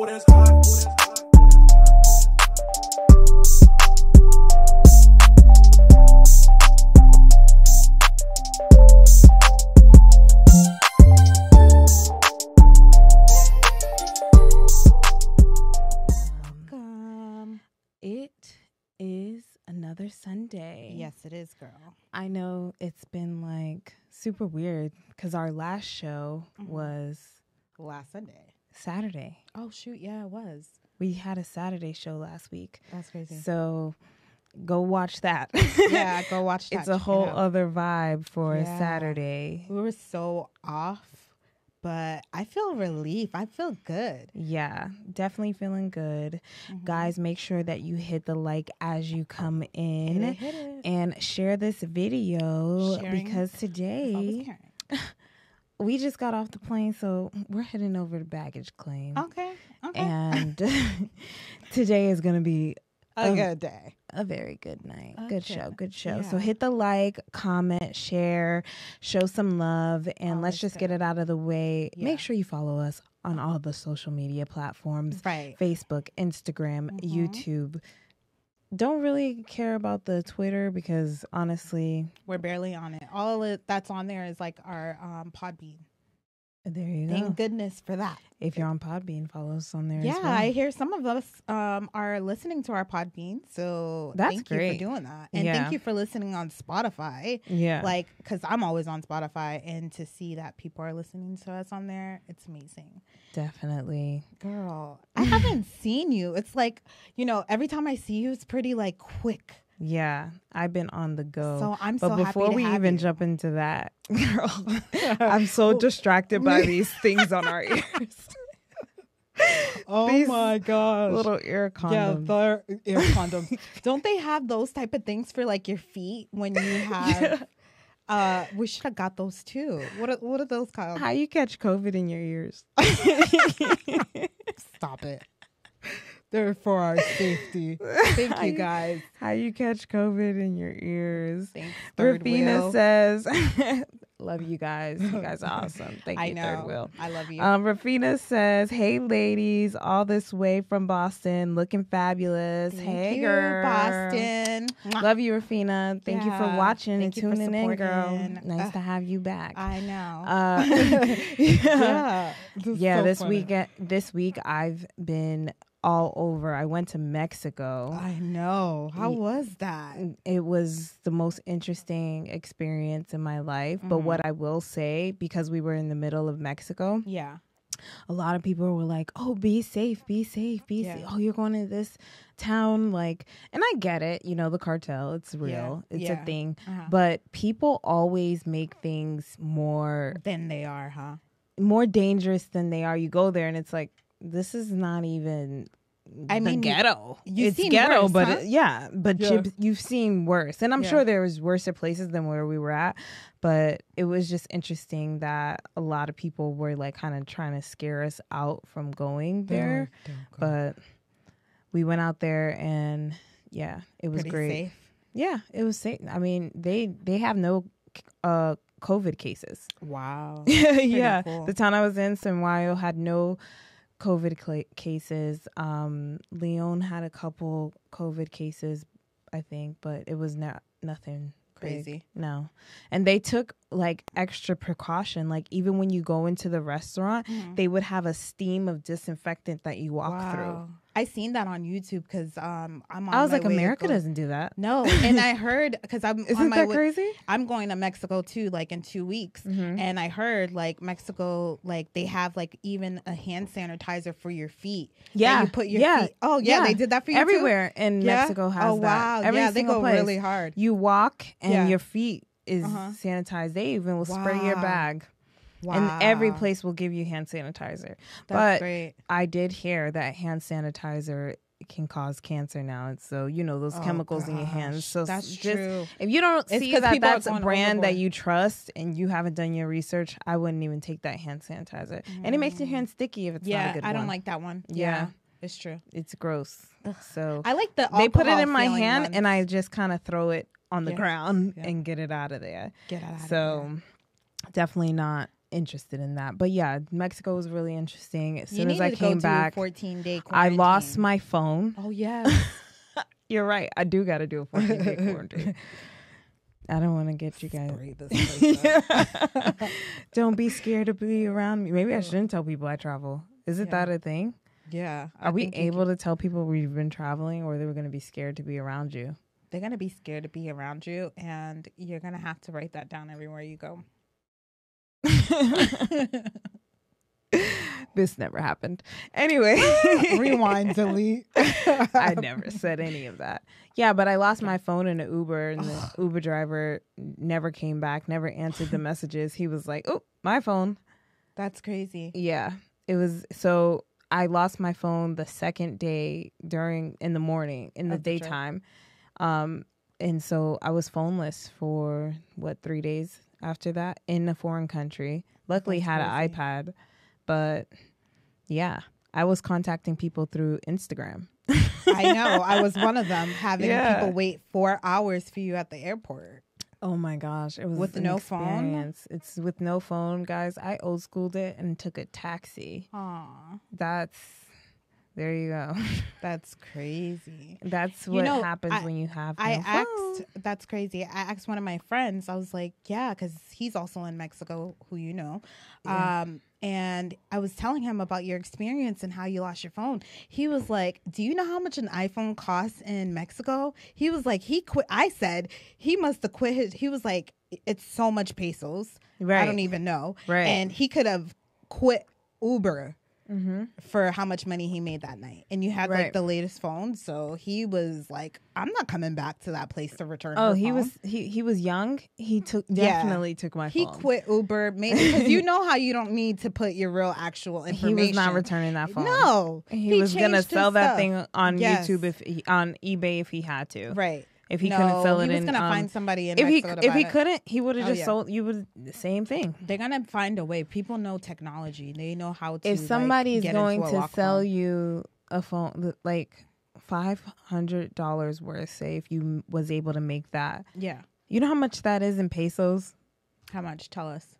It is another Sunday. Yes, it is, girl. I know it's been like super weird because our last show was last Sunday. Saturday. Oh, shoot. Yeah, it was. We had a Saturday show last week. That's crazy. So go watch that. Yeah, go watch that. It's a whole other vibe for a Saturday. We were so off, but I feel relief. I feel good. Yeah, definitely feeling good. Guys, make sure that you hit the like as you come in. Hit it. And share this video because today we just got off the plane, so we're heading over to baggage claim. Okay. And today is going to be a good day. A very good night. Okay. Good show. Yeah. So hit the like, comment, share, show some love, and let's just get it out of the way. Yeah. Make sure you follow us on all the social media platforms. Right. Facebook, Instagram, YouTube. Don't really care about the Twitter because honestly, we're barely on it. All that's on there is like our Podbean. There you go. Thank goodness for that. If you're on Podbean, follow us on there as well. I hear some of us are listening to our Podbean, so thank you for doing that. And thank you for listening on Spotify. Yeah. Like, because I'm always on Spotify, and to see that people are listening to us on there, it's amazing. Definitely. Girl, I haven't seen you. It's like, every time I see you, it's pretty like quick. Yeah, I've been on the go. So I'm but so happy before we even jump into that, girl, I'm so distracted by these things on our ears. Oh my gosh. Little ear condoms. Yeah, they're ear condoms. Don't they have those type of things for like your feet when you have we should have got those too. What are those called? How you catch COVID in your ears? Stop it. They're for our safety. Thank you, guys. How you catch COVID in your ears? Thanks, Rafina says, love you guys. You guys are awesome. Thank you, Third Wheel. I love you. Rafina says, hey, ladies, all this way from Boston, looking fabulous. Thank you, girl. Boston. Love you, Rafina. Thank you for watching and tuning in, girl. Nice to have you back. I know. This week I've been all over. I went to Mexico. I know. How was that? It was the most interesting experience in my life. But what I will say, because we were in the middle of Mexico, a lot of people were like, oh, be safe, be safe, be safe. Oh, you're going to this town. Like, and I get it, the cartel, it's real. It's a thing. But people always make things more than they are, huh? More dangerous than they are. You go there and it's like, this is not even the ghetto. It's ghetto, worse, but huh? You've seen worse. And I'm sure there was worse places than where we were at. But it was just interesting that a lot of people were like kind of trying to scare us out from going there. But we went out there and it was great. Safe. Yeah, it was safe. I mean, they have no COVID cases. Wow. Yeah. Cool. The town I was in, Sanwayo, had no COVID cases. Leon had a couple COVID cases, I think, but it was nothing crazy. Big. No. And they took like extra precaution. Like even when you go into the restaurant, they would have a steam of disinfectant that you walk through. I seen that on YouTube because I'm on I was my like, way America doesn't do that. No, and I heard because I'm Isn't on my that way, crazy? I'm going to Mexico too, like in 2 weeks, and I heard like Mexico, like they have like even a hand sanitizer for your feet. Yeah, you put your feet. Oh yeah, they did that for you everywhere too? In Mexico has that. Oh wow, Every they go place. really hard. You walk and your feet is sanitized. They even will spray your bag. Wow. And every place will give you hand sanitizer. That's great. I did hear that hand sanitizer can cause cancer now. And so, those chemicals in your hands. So that's true. If you don't see that that's a brand overboard. that you trust and you haven't done your research, I wouldn't even take that hand sanitizer. And it makes your hands sticky if it's not a good one. I don't like that one. Yeah. It's true. It's gross. So I like they put it in my hand ones. and I just kind of throw it on the ground and get it out of there. Get it out of there. So definitely not interested in that. But yeah, Mexico was really interesting. As soon as I to came go back, 14-day I lost my phone. Oh, yes. You're right. I do got to do a 14-day quarantine. I don't want to get you guys. Don't be scared to be around me. Maybe I shouldn't tell people I travel. Is it that a thing? Yeah. Are we able to tell people we've been traveling, or they're going to be scared to be around you? They're going to be scared to be around you, and you're going to have to write that down everywhere you go. This never happened. Anyway. Rewind, delete. I never said any of that. Yeah, but I lost my phone in an Uber, and the Uber driver never came back, never answered the messages. He was like, oh, my phone. That's crazy. Yeah. It was, so I lost my phone the second day in the morning, in the daytime. And so I was phoneless for 3 days after that in a foreign country. Luckily had an iPad, but yeah, I was contacting people through Instagram. I know. I was one of them, having people wait 4 hours for you at the airport. Oh my gosh. It was with no phone. It's with no phone, guys. I old schooled it and took a taxi. Aw. There you go. That's crazy. That's what happens when you have no phone. That's crazy. I asked one of my friends, I was like, yeah, because he's also in Mexico, who you know. Yeah. And I was telling him about your experience and how you lost your phone. He was like, do you know how much an iPhone costs in Mexico? He was like, he quit. I said, he must have quit he was like, it's so much pesos. Right. I don't even know. Right. And he could have quit Uber. Mm-hmm. For how much money he made that night. And you had like the latest phone, so he was like, I'm not coming back to that place to return her he phone. he was young. He definitely took my phone. He quit Uber, maybe because you know how you don't need to put your real actual information. He was not returning that phone. No. He was gonna sell that thing on YouTube on eBay if he had to. Right. If he couldn't sell it, he was gonna find somebody in Mexico to buy if he couldn't, he would have just sold. You would the same thing. They're gonna find a way. People know technology. They know how to. If somebody is going to sell you a phone, like $500 worth, say if you was able to make that. Yeah. You know how much that is in pesos? How much? Tell us.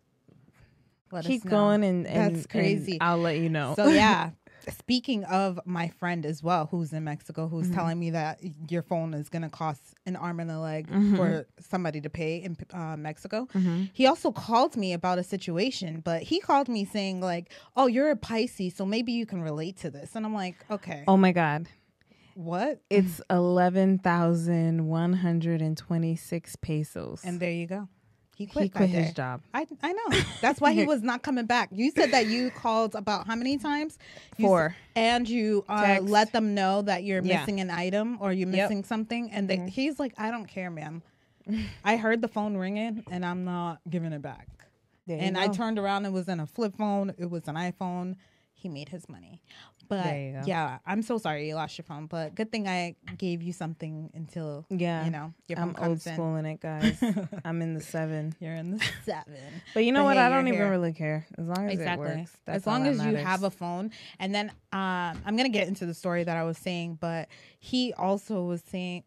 Keep going and that's crazy. And I'll let you know. So yeah. Speaking of my friend as well, who's in Mexico, who's telling me that your phone is going to cost an arm and a leg for somebody to pay in Mexico. He also called me about a situation, but he called me saying like, oh, you're a Pisces, so maybe you can relate to this. And I'm like, okay. Oh my God. What? It's 11,126 pesos. And there you go. He quit his job. I know. That's why he was not coming back. You said that you called about how many times? 4. And you let them know that you're missing an item or you're missing something. And he's like, I don't care, ma'am. I heard the phone ringing and I'm not giving it back. And I turned around. It was in a flip phone. It was an iPhone. He made his money. But yeah, I'm so sorry you lost your phone. But good thing I gave you something until your phone I'm comes old school in it, guys. I'm in the 7. You're in the 7. But you know what? I don't even really care as long as it works. As long as you have a phone. And then I'm gonna get into the story that I was saying. But he also was saying.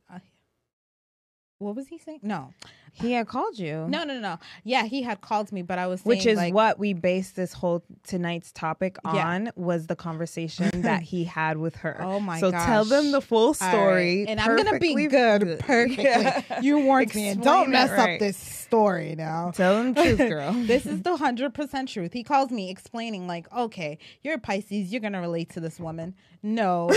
What was he saying? No. He had called you. No. Yeah, he had called me, but I was saying, which is what we based this whole tonight's topic on was the conversation that he had with her. Oh my gosh. So tell them the full story. Right. And I'm going to be good. Perfectly. Yeah. You warned me. And don't mess up this story now. Tell them the truth, girl. This is the 100% truth. He calls me explaining like, okay, you're a Pisces. You're going to relate to this woman. No,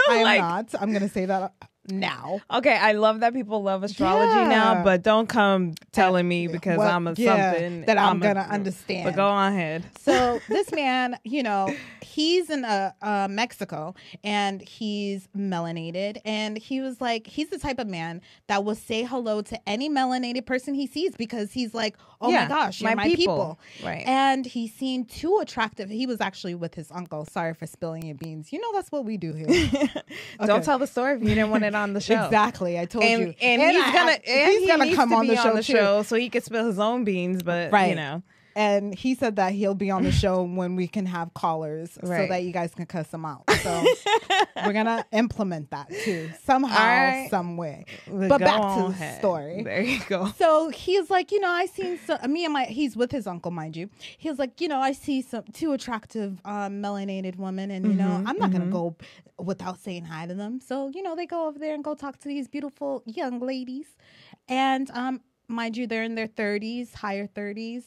I am not. I'm going to say that now. Okay, I love that people love astrology now, but don't come telling me because I'm a something that I'm gonna understand. But go on ahead. So this man, he's in Mexico and he's melanated, and he was like, he's the type of man that will say hello to any melanated person he sees because he's like, oh my gosh, you're my people. Right. And he seemed too attractive. He was actually with his uncle. Sorry for spilling your beans. That's what we do here. Okay. Don't tell the story if you didn't want it on the show. Exactly, I told you. And he's gonna come on the show so he could spill his own beans. But And he said that he'll be on the show when we can have callers so that you guys can cuss him out. So we're going to implement that too. Somehow, some way. But back to the story. There you go. So he's like, I seen he's with his uncle, mind you. He was like, I see two attractive melanated women and, I'm not going to go without saying hi to them. So, they go over there and go talk to these beautiful young ladies. And, mind you, they're in their 30s, higher 30s,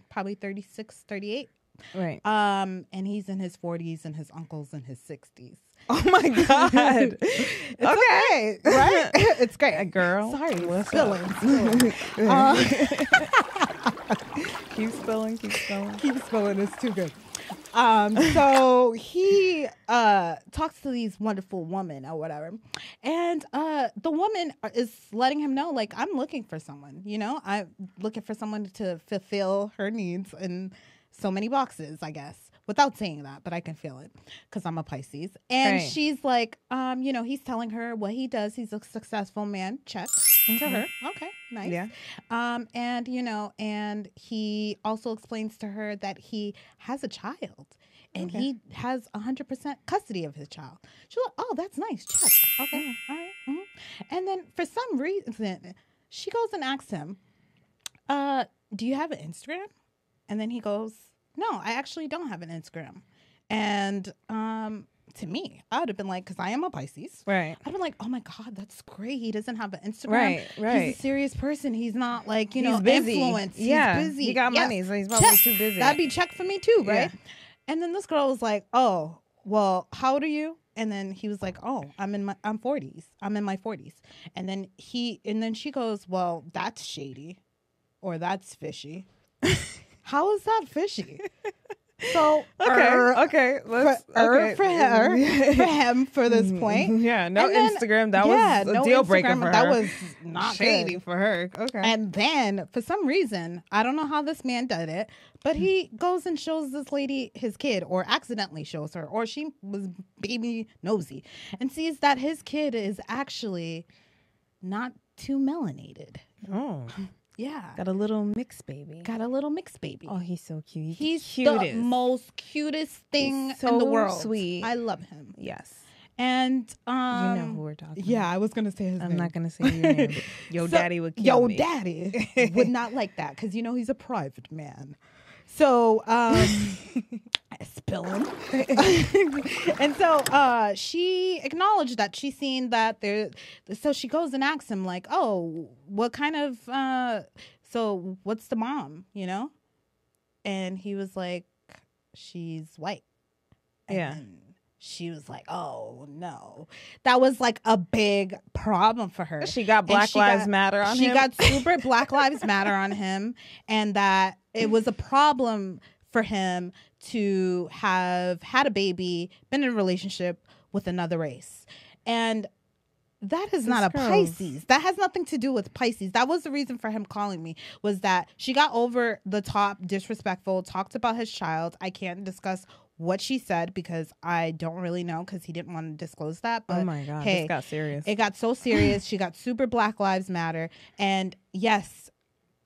probably 36, 38. Right. And he's in his 40s and his uncle's in his 60s. Oh my God. It's okay. Right? It's great. A girl. Sorry. Spilling. Keep spilling. Keep spilling. It's too good. So he talks to these wonderful women or whatever, and the woman is letting him know, like, I'm looking for someone. I'm looking for someone to fulfill her needs in so many boxes, I guess, without saying that, but I can feel it because I'm a Pisces. And she's like, he's telling her what he does. He's a successful man. Check. To her. Okay, nice. Yeah. And and he also explains to her that he has a child and he has 100% custody of his child. She's like, oh, that's nice. Check. Okay. All right. Mm-hmm. And then for some reason, she goes and asks him, do you have an Instagram? And then he goes, no, I actually don't have an Instagram. And to me, I would have been like, because I am a Pisces. Right. I'd been like, oh my God, that's great. He doesn't have an Instagram. Right. He's a serious person. He's not like, he's busy. Influence. Yeah. He's busy. He got money, so he's probably too busy. That'd be check for me too, right? Yeah. And then this girl was like, oh, well, how old are you? And then he was like, oh, I'm 40s. I'm in my 40s. And then she goes, well, that's shady or that's fishy. How is that fishy? So okay, for him for this point. Yeah, no Instagram. That was a deal breaker for her. That was not shady good for her. Okay. And then for some reason, I don't know how this man did it, but he goes and shows this lady his kid, or accidentally shows her, or she was baby nosy, and sees that his kid is actually not too melanated. Oh. Yeah. Got a little mixed baby. Oh, he's so cute. He's the most cutest thing in the world. Sweet. I love him. Yes. And you know who we're talking about. Yeah, I was gonna say his name. I'm not gonna say your name. Yo daddy would kill me. Yo daddy would not like that because he's a private man. So spilling. And so she acknowledged that she's seen that there. So she goes and asks him like, oh, what kind of so what's the mom, And he was like, she's white. And she was like, oh no. That was like a big problem for her. She got Black Lives Matter on him. She got super Black Lives Matter on him, and that it was a problem for him to have had a baby, been in a relationship with another race. And that is not a Pisces. That has nothing to do with Pisces. That was the reason for him calling me, was that she got over the top, disrespectful, talked about his child. I can't discuss what she said because I don't really know, because he didn't want to disclose that. But oh my God, hey, this got serious. It got so serious. She got super Black Lives Matter. And yes,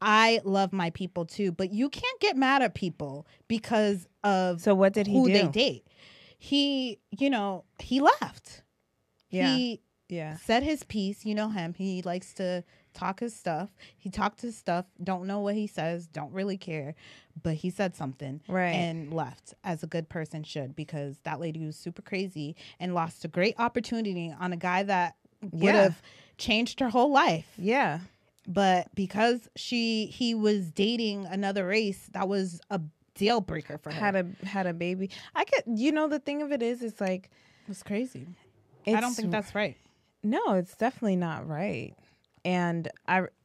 I love my people too, but you can't get mad at people because of so what did he who do? They date. He left. Yeah. He said his piece. You know him. He likes to talk his stuff. He talked his stuff. Don't know what he says. Don't really care. But he said something and left, as a good person should, because that lady was super crazy and lost a great opportunity on a guy that would have changed her whole life. Yeah. But because he was dating another race, that was a deal breaker for her. Had a baby. I could, the thing of it is, it's like, it's crazy. I don't think that's right. No, it's definitely not right. And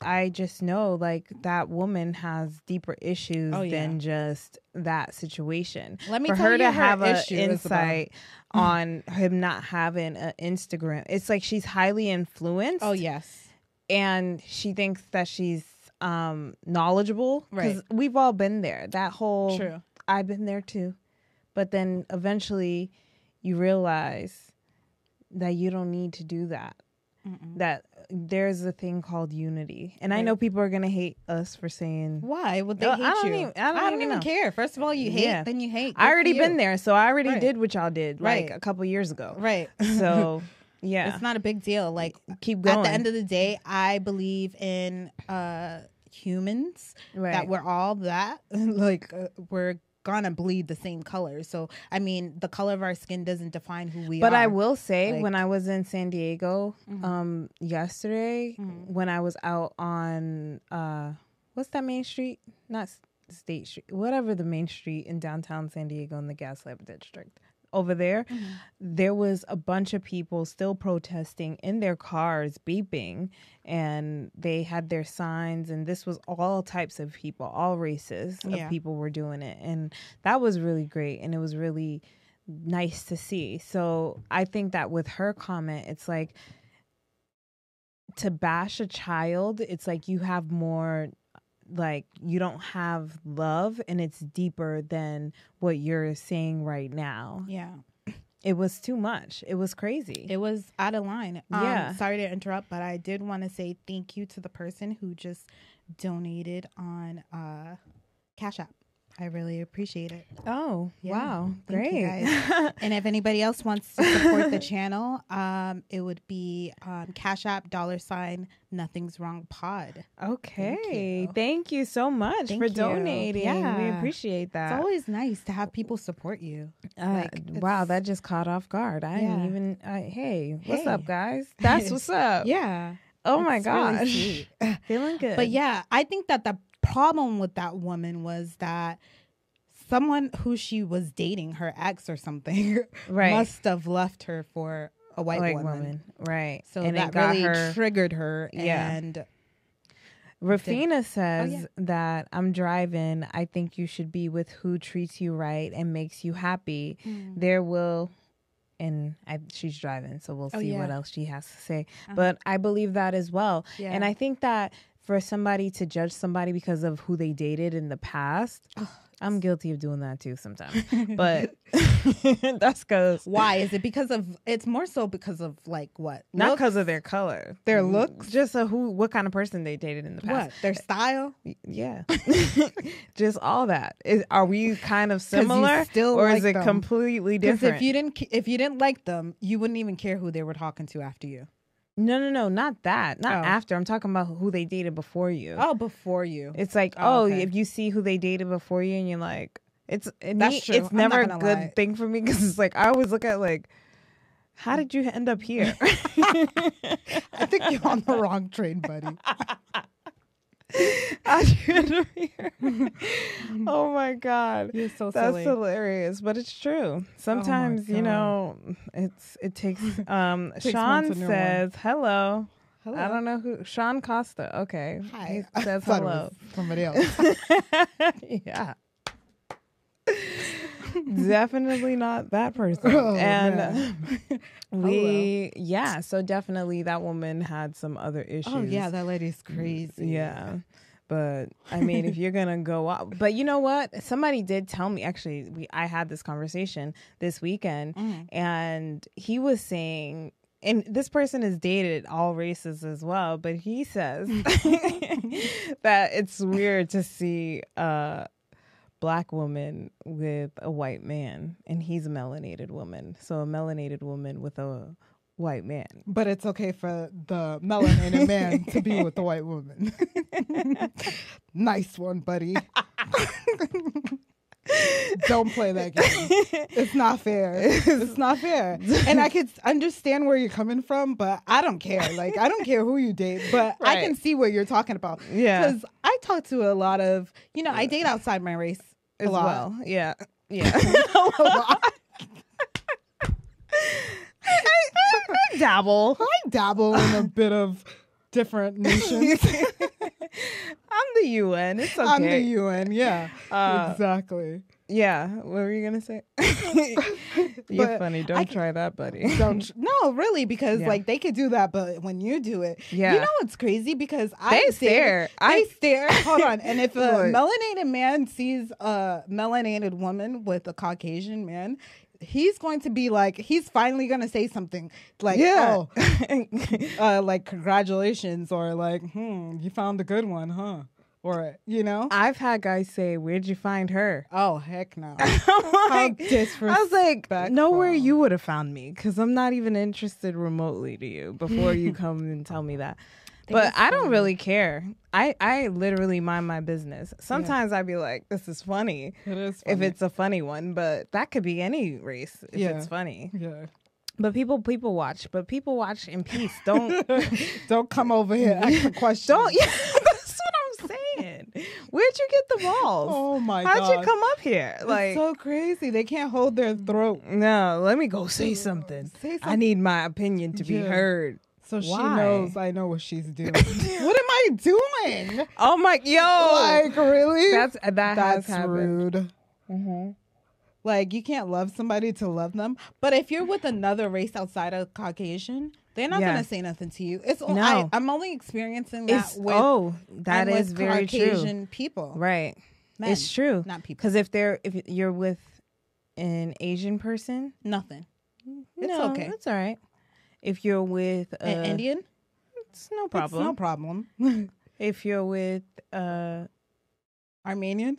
I just know, like, that woman has deeper issues than just that situation. Let me For tell her you to her have an issue, insight on him not having an Instagram. It's like she's highly influenced. Oh, yes. And she thinks that she's knowledgeable. Right. Because we've all been there. That whole... True. I've been there too. But then eventually you realize that you don't need to do that. that there's a thing called unity. And I know people are going to hate us for saying... Why would they hate you? I don't even care. First of all, you hate, then you hate. I already been there, so I already did what y'all did like a couple years ago. Right. So, yeah. It's not a big deal. Like, keep going. At the end of the day, I believe in humans, that we're all that. Like, we're gonna bleed the same color. So I mean, the color of our skin doesn't define who we are. But I will say, like, when I was in San Diego yesterday, when I was out on what's that main street? Not State Street, whatever the main street in downtown San Diego in the Gaslamp district. Over there, there was a bunch of people still protesting in their cars, beeping, and they had their signs, and this was all types of people, all races of people were doing it, and that was really great, and it was really nice to see. So I think that with her comment, it's like, to bash a child, it's like you have more... like you don't have love, and it's deeper than what you're saying right now. Yeah. It was too much. It was crazy. It was out of line. Sorry to interrupt, but I did want to say thank you to the person who just donated on Cash App. I really appreciate it. Oh, wow. Great. You guys. And if anybody else wants to support the channel, it would be Cash App $ Nothing's Wrong Pod. Okay. Thank you so much for donating. Yeah. We appreciate that. It's always nice to have people support you. Wow, that just caught off guard. I didn't even, hey, what's up, guys? That's what's up. Yeah. Oh, my gosh. Really sweet. Feeling good. But yeah, I think that the problem with that woman was that someone who she was dating, her ex or something, must have left her for a white woman. Right. So and that really triggered her. And Rafina says that I'm driving. I think you should be with who treats you right and makes you happy. There will... and she's driving, so we'll see what else she has to say. But I believe that as well. Yeah. And I think that for somebody to judge somebody because of who they dated in the past, I'm guilty of doing that too sometimes. But that's because... Why? Is it because of... It's more so because of like what? Not because of their color. Their looks? Just what kind of person they dated in the past. What? Their style? Yeah. Just all that. Are we kind of similar? Or is it completely different? Because if you didn't like them, you wouldn't even care who they were talking to after you. No, not that. Not after. I'm talking about who they dated before you. Oh, before you. It's like, if you see who they dated before you and you're like, that's true. It's never a good thing for me because it's like, I always look at like, how did you end up here? I think you're on the wrong train, buddy. Oh my God, you're so that's silly. Hilarious, but it's true. Sometimes it takes. Sean says hello. I don't know who. Sean Costa. Okay, hi. He says hello. Somebody else. Yeah. Definitely not that person. So definitely that woman had some other issues. Oh yeah, that lady's crazy. Yeah. But I mean, if you're gonna go out, but you know what? Somebody did tell me. Actually, I had this conversation this weekend, and he was saying, and this person has dated all races as well, but he says that it's weird to see Black woman with a white man, and he's a melanated woman. So a melanated woman with a white man. But it's okay for the melanated man to be with the white woman. Nice one, buddy. Don't play that game. It's not fair. It's not fair. And I could understand where you're coming from, but I don't care. Like, I don't care who you date, but I can see what you're talking about. Yeah. Because I talk to a lot of, I date outside my race as well. Yeah. Yeah. A lot. I dabble. I dabble in a bit of different nations. I'm the UN. It's okay. I'm the UN. Yeah, exactly. Yeah. What were you gonna say? You're funny. Don't try that, buddy. No, really, because like they could do that, but when you do it, you know what's crazy? Because they stare. Hold on. And if a melanated man sees a melanated woman with a Caucasian man, he's going to be like, he's finally going to say something like, like, congratulations, or like, you found a good one, huh? Or, you know? I've had guys say, where'd you find her? Oh, heck no. How disrespectful. I was like, nowhere you would have found me, because I'm not even interested remotely to you before you come and tell me that. But I don't really care. I literally mind my business. Sometimes I'd be like, this is funny. It is funny. If it's a funny one, but that could be any race if it's funny. Yeah. But people watch. But people watch in peace. Don't don't come over here asking questions. That's what I'm saying. Where'd you get the balls? Oh my God. How'd you come up here? Like, it's so crazy. They can't hold their throat. No, let me go say something. I need my opinion to be heard. So she knows I know what she's doing. What am I doing? Oh my, like, really? That's rude. Mm-hmm. Like, you can't love somebody to love them. But if you're with another race outside of Caucasian, they're not going to say nothing to you. I'm only experiencing that that is very Caucasian people. Right. Men, it's true. Not people. Because if you're with an Asian person, nothing. It's okay. It's all right. If you're with an Indian, it's no problem. It's no problem. If you're with Armenian,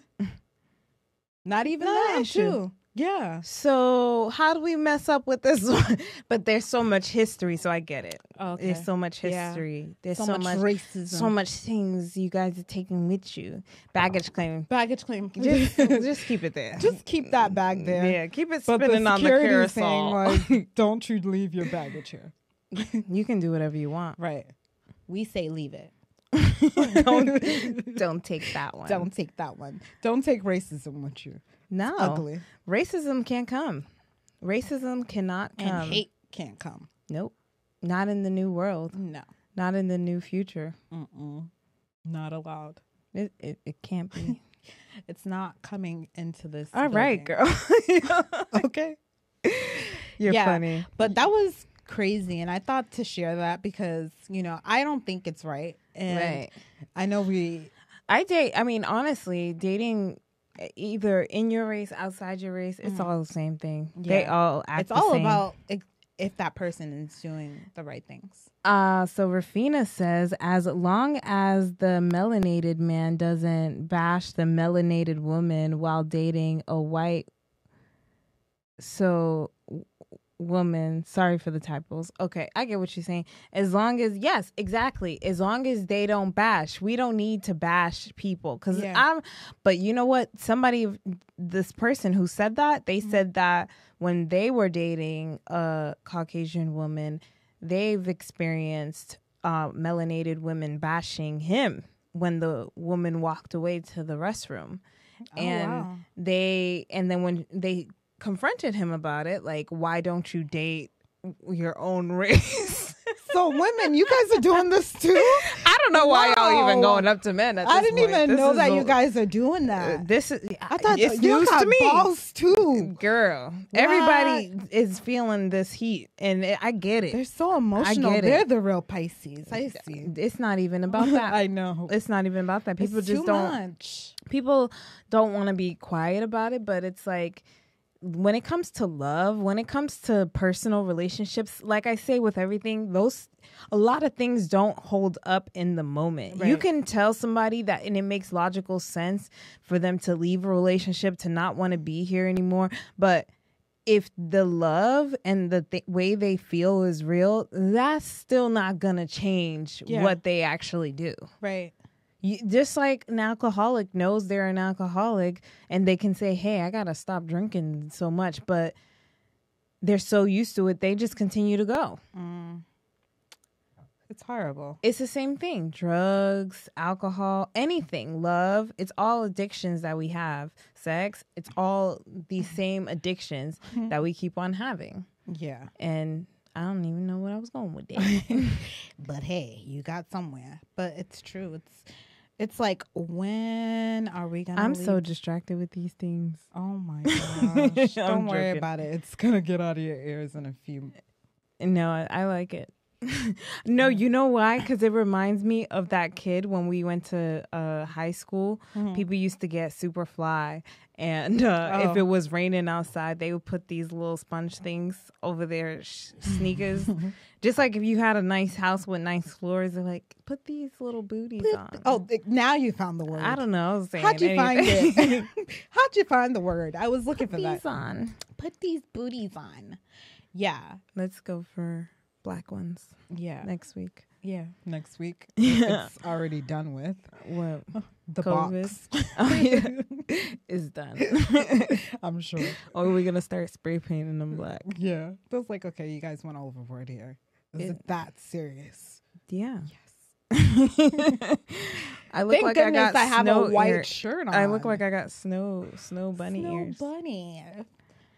not even that too. Yeah. So how do we mess up with this one? But there's so much history, so I get it. Okay. There's so much history. Yeah. There's so much racism. So much things you guys are taking with you. Baggage claim. Just keep it there. Just keep that bag there. Yeah, keep it spinning on the carousel. Like, don't you leave your baggage here. You can do whatever you want. Right. We say leave it. Don't take that one. Don't take that one. Don't take racism with you. No. It's ugly. Racism can't come. Racism cannot come. And hate can't come. Nope. Not in the new world. No. Not in the new future. Not allowed. It can't be. It's not coming into this. All right, girl. Okay. You're funny. But that was crazy, and I thought to share that because, I don't think it's right. And I know honestly, dating either in your race, outside your race, it's all the same thing. Yeah. They all act the same. It's all about if that person is doing the right things. So Rafina says, as long as the melanated man doesn't bash the melanated woman while dating a white woman, sorry for the typos. Okay, I get what you're saying. As long as, yes, exactly. As long as they don't bash, we don't need to bash people. But you know what? This person who said that, they said that when they were dating a Caucasian woman, they've experienced melanated women bashing him when the woman walked away to the restroom. And then when they confronted him about it, like, why don't you date your own race? So women, you guys are doing this too? I don't know why y'all even going up to men at this I didn't point. even know that you guys are doing that. I thought it's news to me. Balls too. Girl, everybody is feeling this heat, and I get it. They're so emotional. They're the real Pisces. I see. It's not even about that. I know. It's not even about that. People just don't. People don't want to be quiet about it, but it's like, when it comes to love, when it comes to personal relationships, like I say with everything, a lot of things don't hold up in the moment. Right. You can tell somebody that, and it makes logical sense for them to leave a relationship, to not want to be here anymore. But if the love and the way they feel is real, that's still not going to change what they actually do. Right. Just like an alcoholic knows they're an alcoholic and they can say, hey, I got to stop drinking so much, but they're so used to it, they just continue to go. It's horrible. It's the same thing. Drugs, alcohol, anything, love. It's all addictions that we have. Sex, it's all these same addictions that we keep on having. Yeah. And I don't even know what I was going with that. But hey, you got somewhere. But it's true. It's like, when are we going to I'm so distracted with these things. Oh my gosh. Don't worry about it. It's going to get out of your ears in a few. No, I like it. No, you know why? Because it reminds me of that kid when we went to high school. People used to get super fly. And if it was raining outside, they would put these little sponge things over their sneakers. Just like if you had a nice house with nice floors, they're like, put these little booties on. Oh, now you found the word. I don't know. I was saying How'd you find anything. it? How'd you find the word? I was looking for that. These on. Put these booties on. Yeah. Let's go for black ones. Yeah. Next week. Yeah. Next week. It's already done with. What? The COVID? box. Oh, yeah. It's done. I'm sure. Or we're going to start spray painting them black. Yeah. It was like, okay, you guys went overboard here. Is it that serious? Yeah. Yes. I look Thank like goodness I have snow a white ear. shirt on. I look like I got snow bunny ears. Bunny.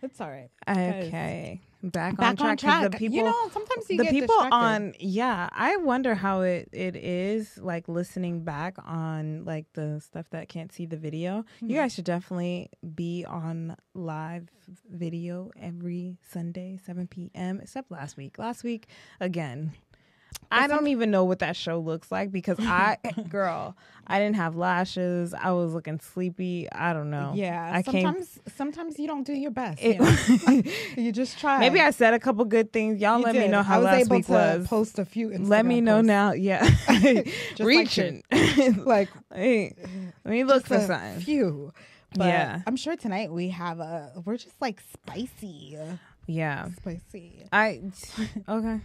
It's all right. Okay. Back on track. 'Cause the people, you know, sometimes you the get people distracted. I wonder how it is like listening back on like the stuff that can't see the video. You guys should definitely be on live video every Sunday, 7 p.m. except last week. Last week, again, I don't even know what that show looks like because I didn't have lashes. I was looking sleepy. I don't know. Yeah. Sometimes you don't do your best. You just try. Maybe I said a couple good things. Y'all let me know how last week was. I was able to post a few Instagram let me know posts. now. Yeah. Reaching. Like, hey, let me look for something. Few. But yeah. I'm sure tonight we're just like spicy. Yeah. Spicy. Okay.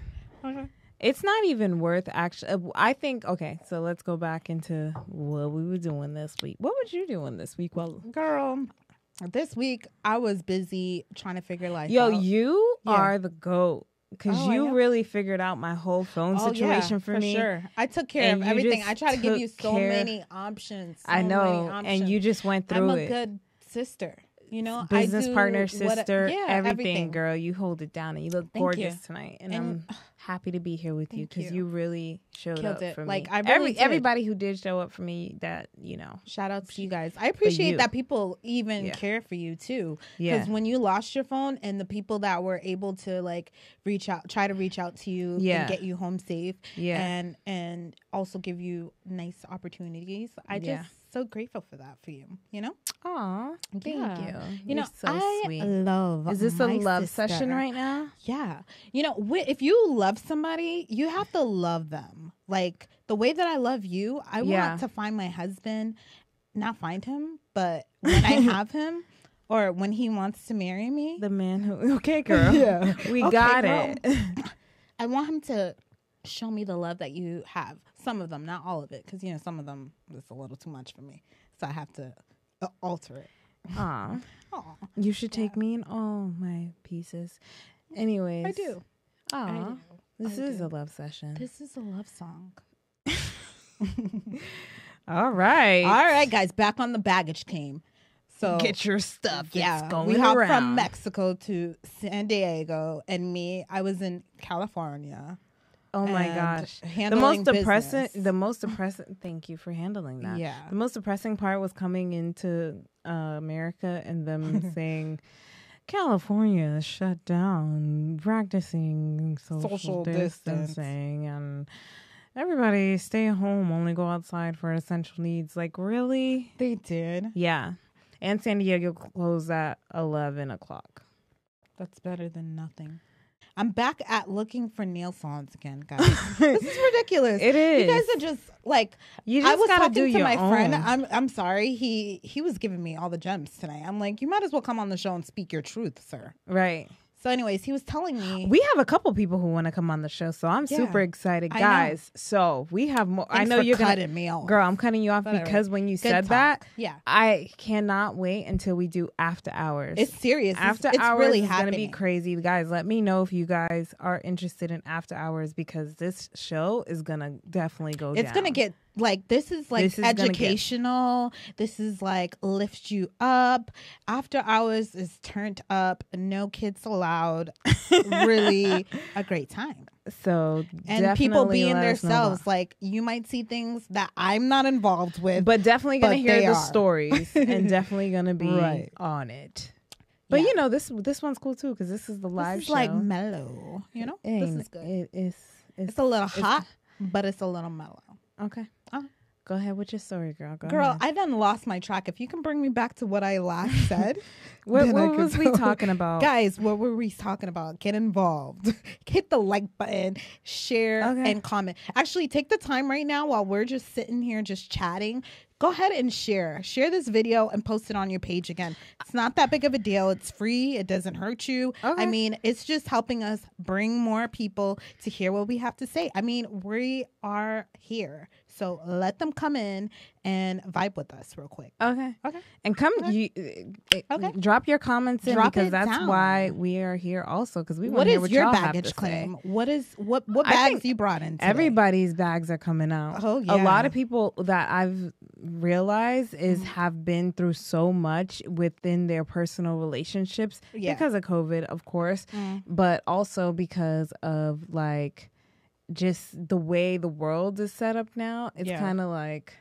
It's not even worth actually. I think, okay, so let's go back into what we were doing this week. What were you doing this week? Well, girl, this week I was busy trying to figure life out. Yo, you are the GOAT. Because you really figured out my whole phone situation for me. Sure. I took care of everything. I try to give you so many options. I know. And you just went through it. I'm a good sister. You know, business partner, sister, everything, girl. You hold it down and you look gorgeous tonight. And I'm happy to be here with you because you really showed up for me. Like, I really everybody who did show up for me, that, you know. Shout out to you guys. I appreciate that people even care for you too. Because when you lost your phone and the people that were able to like try to reach out to you and get you home safe and also give you nice opportunities. I just so grateful for that for you, you know? Aw, thank you. You know, so sweet. Love. Is this a love session right now? Yeah. You know, if you love somebody, you have to love them. Like the way that I love you, I want to find my husband, not find him, but when I have him or when he wants to marry me. The man who, okay, girl. We got it. I want him to show me the love that you have. Some of them, not all of it, because, you know, some of them, it's a little too much for me. So I have to alter it. Aw. You should take me in all my pieces. Anyways. I do. Aw. This is a love session. This is a love song. All right, guys. Back on the baggage claim. So get your stuff. Yeah, it's going we hopped around. from Mexico to San Diego, and I was in California. Oh my gosh. The most depressing, thank you for handling that. Yeah. The most depressing part was coming into America and them saying, California is shut down, practicing social distancing, and everybody stay home, only go outside for essential needs. Like, really? They did? Yeah. And San Diego closed at 11 o'clock. That's better than nothing. I'm back at looking for nail salons again, guys. This is ridiculous. It is. You guys are just like, I was talking do to my own. friend. I'm sorry. He was giving me all the gems tonight. I'm like, you might as well come on the show and speak your truth, sir. Right. So anyways, he was telling me. We have a couple people who want to come on the show, so I'm super excited. Guys, so we have more. Thanks I know you're cutting me off. Girl, I'm cutting you off because when you said that, I cannot wait until we do after hours. It's serious. After it's hours really is going to be crazy. Guys, let me know if you guys are interested in after hours because this show is going to definitely go down. It's going to get like, this is educational. This is like lift you up. After hours is turned up. No kids allowed. Really a great time. So and people being themselves. Like, you might see things that I'm not involved with, but definitely gonna hear the stories and definitely gonna be on it. But you know, this one's cool too because this is the live show. Like mellow, you know. This is good. It's a little hot, but it's a little mellow. Okay. Go ahead with your story, girl. Go Girl, ahead. I done lost my track. If you can bring me back to what I last said. What was we talking about? Guys, what were we talking about? Get involved. Hit the like button, share, and comment. Actually, take the time right now while we're just sitting here just chatting. Go ahead and share this video and post it on your page again. It's not that big of a deal. It's free. It doesn't hurt you. I mean, it's just helping us bring more people to hear what we have to say. I mean, we are here. So let them come in and vibe with us real quick. Okay. And come, drop your comments in because that's why we are here also, because we want to hear what y'all have to say. What is your baggage claim? What bags you brought in today? Everybody's bags are coming out. Oh, yeah. A lot of people that I've realized have been through so much within their personal relationships because of COVID, of course, but also because of like just the way the world is set up now. It's kind of like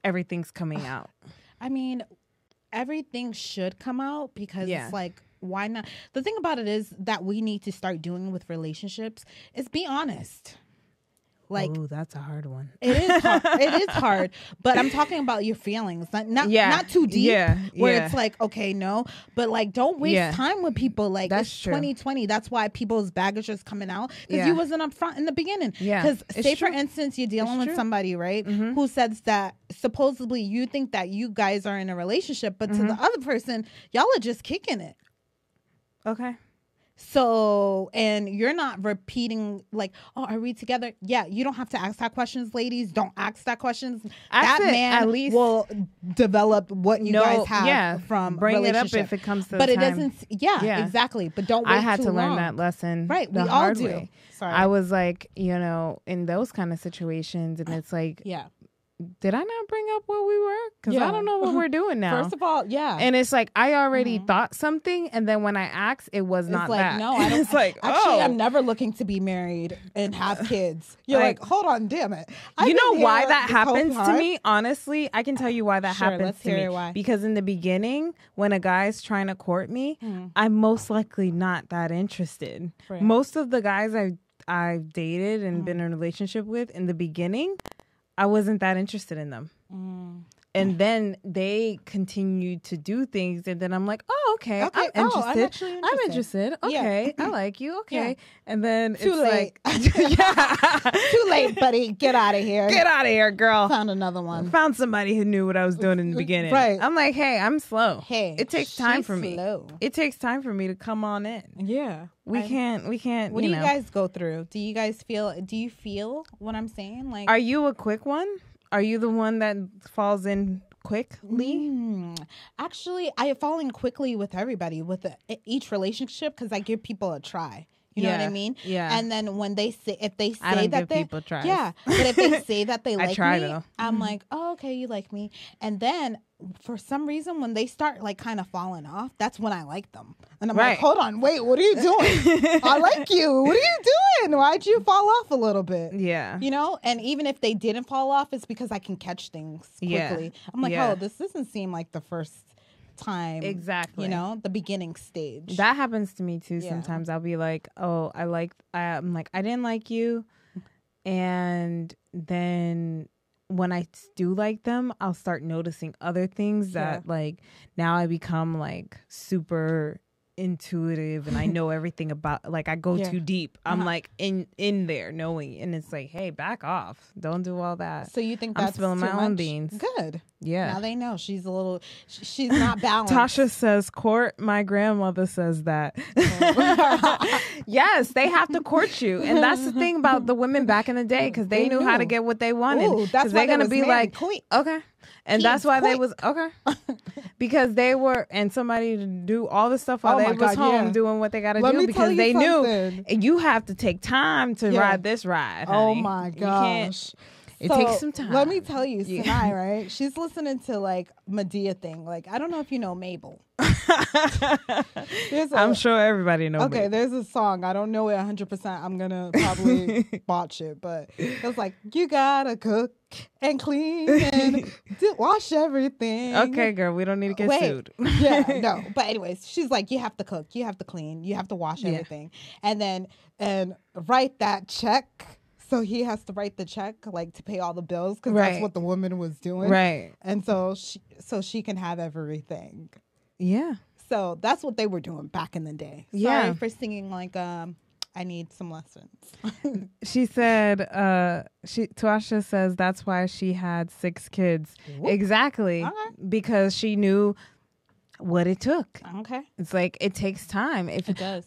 everything's coming out. I mean, everything should come out because it's like, why not? The thing about it is that we need to start doing with relationships is be honest. Like, ooh, that's a hard one. It is hard. It is hard. But I'm talking about your feelings, not too deep. Where it's like, okay, no, but like, don't waste time with people. Like, that's it's 2020. That's why people's baggage is coming out because you wasn't upfront in the beginning. Because say for instance, you're dealing with somebody, right, who says that supposedly you think that you guys are in a relationship, but to the other person, y'all are just kicking it. Okay. So, and you're not repeating like, oh, are we together? Yeah, you don't have to ask that questions, ladies. Don't ask that questions. That man at least will develop what you guys have from bring it up if it comes to. But the it time. Doesn't. Yeah, exactly. But don't. Wait I had too to learn long. that lesson. Right, the we hard all do. way. Sorry, I was like, in those kind of situations, and it's like, did I not bring up what we were? Because I don't know what we're doing now. First of all, and it's like I already thought something, and then when I asked, it was not like, that. No, I don't. It's like, actually, I'm never looking to be married and have kids. You're like, hold on, damn it. You know why that happens to me? Honestly, I can tell you why that happens to me. Why. Because in the beginning, when a guy's trying to court me, I'm most likely not that interested. Right. Most of the guys I've dated and been in a relationship with in the beginning, I wasn't that interested in them. And then they continued to do things, and then I'm like, oh, okay. I'm interested. I'm interested. Okay, I like you. Okay, and then too late. Like, too late, buddy. Get out of here. Get out of here, girl. Found another one. Found somebody who knew what I was doing in the beginning. Right. I'm like, hey, I'm slow. Hey, it takes time for me. Slow. It takes time for me to come on in. Yeah. We can't. What do you guys go through? Do you guys feel? Do you feel what I'm saying? Like, are you a quick one? Are you the one that falls in quickly? Actually, I fall in quickly with everybody, with each relationship, because I give people a try. You know what I mean? Yeah. And then when they say, if they say I don't that give people tries. Yeah. But if they say that they like try, me, though. I'm like, oh, okay, you like me. And then for some reason, when they start like kind of falling off, that's when I like them. And I'm like, hold on, wait, what are you doing? I like you. What are you doing? Why'd you fall off a little bit? Yeah. You know? And even if they didn't fall off, it's because I can catch things quickly. I'm like, oh, this doesn't seem like the first time. Exactly. You know, the beginning stage. That happens to me too. Sometimes I'll be like, oh, I'm like, I didn't like you. And then when I do like them, I'll start noticing other things that like now I become like super intuitive and I know everything about, like I go too deep. I'm like in there knowing, and it's like, hey, back off. Don't do all that. So you think I'm that's spilling my own beans. Good. Yeah. Now they know she's a little, she's not balanced. Tasha says court. My grandmother says that. Yes, they have to court you. And that's the thing about the women back in the day, because they knew how to get what they wanted. That's why they're going to be like, quick. okay. And that's why they was, okay. Because they were, and somebody to do all the stuff while they was home doing what they got to do, because they knew you have to take time to ride this ride, honey. Oh my gosh. It takes some time. Let me tell you, Tunein, right? She's listening to like Medea thing. Like, I don't know if you know Mabel. I'm sure everybody knows. Okay, there's a song. I don't know it 100%. I'm gonna probably botch it, but it's like, you gotta cook and clean and wash everything. Okay, girl, we don't need to get sued. Yeah, no. But anyways, she's like, you have to cook, you have to clean, you have to wash everything, and write that check. So he has to write the check, like, to pay all the bills, because that's what the woman was doing. Right. And so she can have everything. Yeah. So that's what they were doing back in the day. Sorry for singing like I need some lessons. She said, Tasha says that's why she had 6 kids. Whoop. Exactly. Okay. Because she knew what it took. Okay. It's like, it takes time. It does.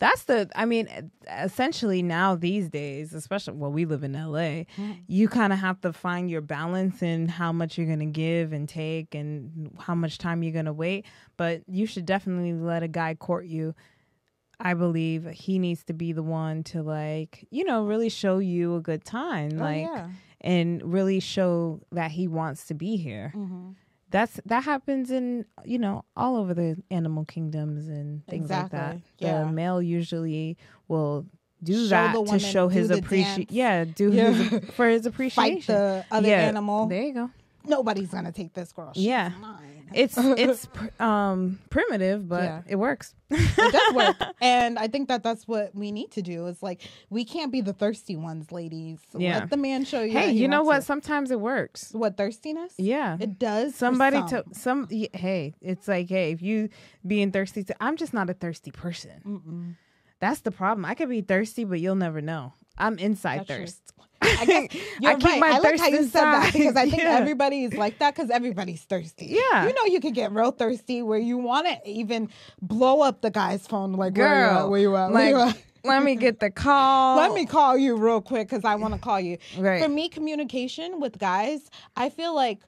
Essentially now these days, especially, we live in LA, you kind of have to find your balance in how much you're going to give and take and how much time you're going to wait. But you should definitely let a guy court you. I believe he needs to be the one to, like, really show you a good time, and really show that he wants to be here. Mm-hmm. That happens in, all over the animal kingdoms and things like that. Yeah. The male usually will do that to show his appreciation. Yeah, for his appreciation. Fight the other animal. There you go. Nobody's gonna take this girl. She's mine. It's primitive, but it works. It does work, and I think that's what we need to do. Is like, we can't be the thirsty ones, ladies. Let the man show you. Hey, you know what? Sometimes it works. What, thirstiness? Yeah, it does. Hey, it's like, hey, if you being thirsty, I'm just not a thirsty person. Mm-mm. That's the problem. I could be thirsty, but you'll never know. I'm inside thirst. I guess you're right. I like how you said that, because I think everybody is like that, because everybody's thirsty. Yeah. You can get real thirsty where you want to even blow up the guy's phone. Like, girl, where you at? Let me get the call. Let me call you real quick because I want to call you. Right. For me, communication with guys, I feel like